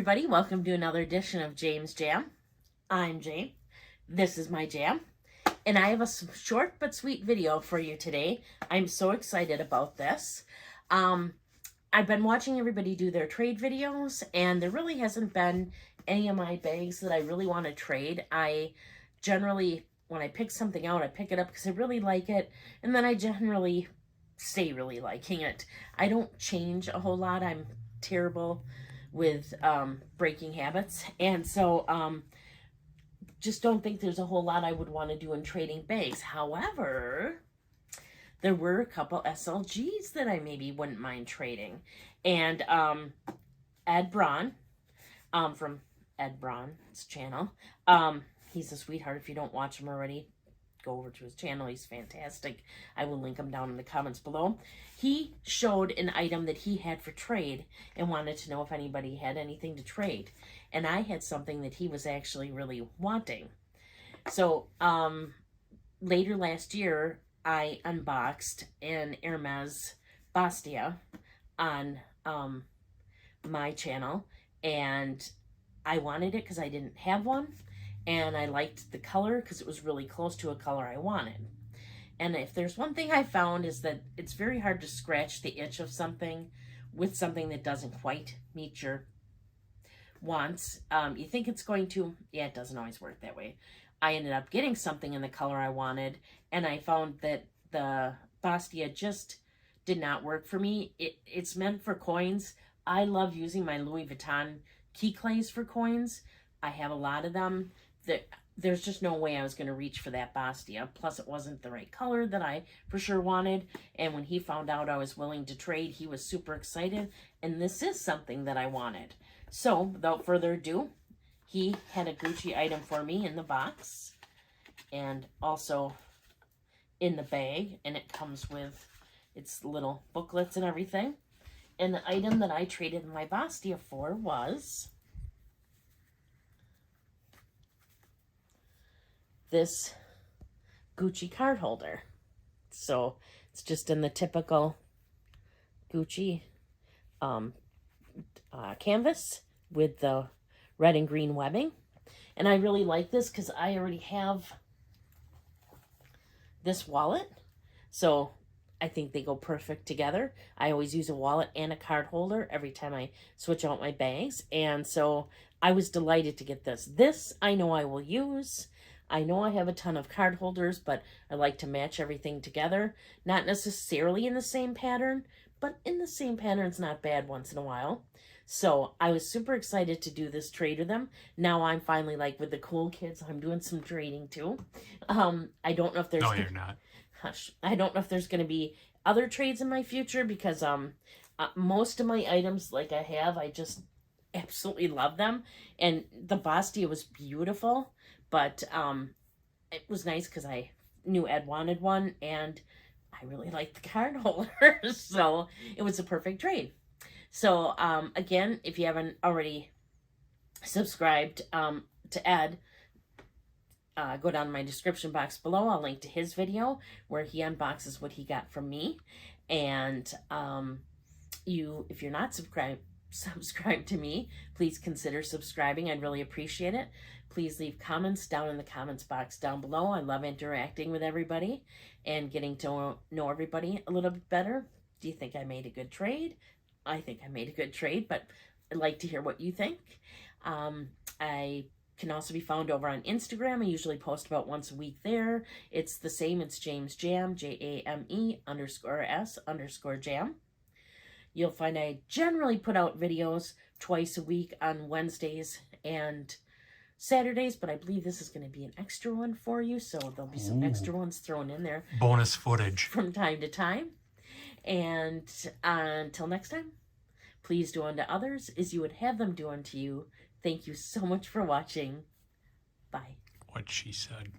everybody, welcome to another edition of James Jam. I'm Jane. This is my jam. And I have a short but sweet video for you today. I'm so excited about this. I've been watching everybody do their trade videos, and there really hasn't been any of my bags that I really want to trade. I generally, when I pick something out, I pick it up because I really like it, and then I generally stay really liking it. I don't change a whole lot. I'm terrible with breaking habits, and so just don't think there's a whole lot I would want to do in trading bags. However, there were a couple SLGs that I maybe wouldn't mind trading. And Ed Braun, from Ed Braun's channel, he's a sweetheart. If you don't watch him already, go over to his channel. He's fantastic. I will link him down in the comments below. He showed an item that he had for trade and wanted to know if anybody had anything to trade. And I had something that he was actually really wanting. So later last year, I unboxed an Hermes Bastia on my channel, and I wanted it because I didn't have one, and I liked the color because it was really close to a color I wanted. And if there's one thing I found is that it's very hard to scratch the itch of something with something that doesn't quite meet your wants. You think it's going to, yeah, it doesn't always work that way. I ended up getting something in the color I wanted, and I found that the Bastia just did not work for me. It's meant for coins. I love using my Louis Vuitton key clays for coins. I have a lot of them. There's just no way I was going to reach for that Bastia. Plus, it wasn't the right color that I for sure wanted. And when he found out I was willing to trade, he was super excited. And this is something that I wanted. So, without further ado, he had a Gucci item for me in the box. And also in the bag. And it comes with its little booklets and everything. And the item that I traded my Bastia for was this Gucci card holder. So it's just in the typical Gucci canvas with the red and green webbing. And I really like this because I already have this wallet. So I think they go perfect together. I always use a wallet and a card holder every time I switch out my bags. And so I was delighted to get this. This I know I will use. I know I have a ton of card holders, but I like to match everything together. Not necessarily in the same pattern, but in the same pattern's not bad once in a while. So I was super excited to do this trade with them. Now I'm finally like with the cool kids. I'm doing some trading too. I don't know if there's... No, you're not. Hush. I don't know if there's going to be other trades in my future because most of my items like I have, I just absolutely love them. And the Bastia was beautiful. But it was nice because I knew Ed wanted one, and I really liked the card holder. So it was a perfect trade. So again, if you haven't already subscribed to Ed, go down in my description box below. I'll link to his video where he unboxes what he got from me. And if you're not subscribed to me, please consider subscribing. I'd really appreciate it. Please leave comments down in the comments box down below. I love interacting with everybody and getting to know everybody a little bit better. Do you think I made a good trade? I think I made a good trade, but I'd like to hear what you think. I can also be found over on Instagram. I usually post about once a week there. It's the same. It's James Jam, JAME_S_jam. You'll find I generally put out videos twice a week on Wednesdays and Saturdays, but I believe this is going to be an extra one for you, so there'll be some extra ones thrown in there. Bonus footage. From time to time. And until next time, please do unto others as you would have them do unto you. Thank you so much for watching. Bye. What she said.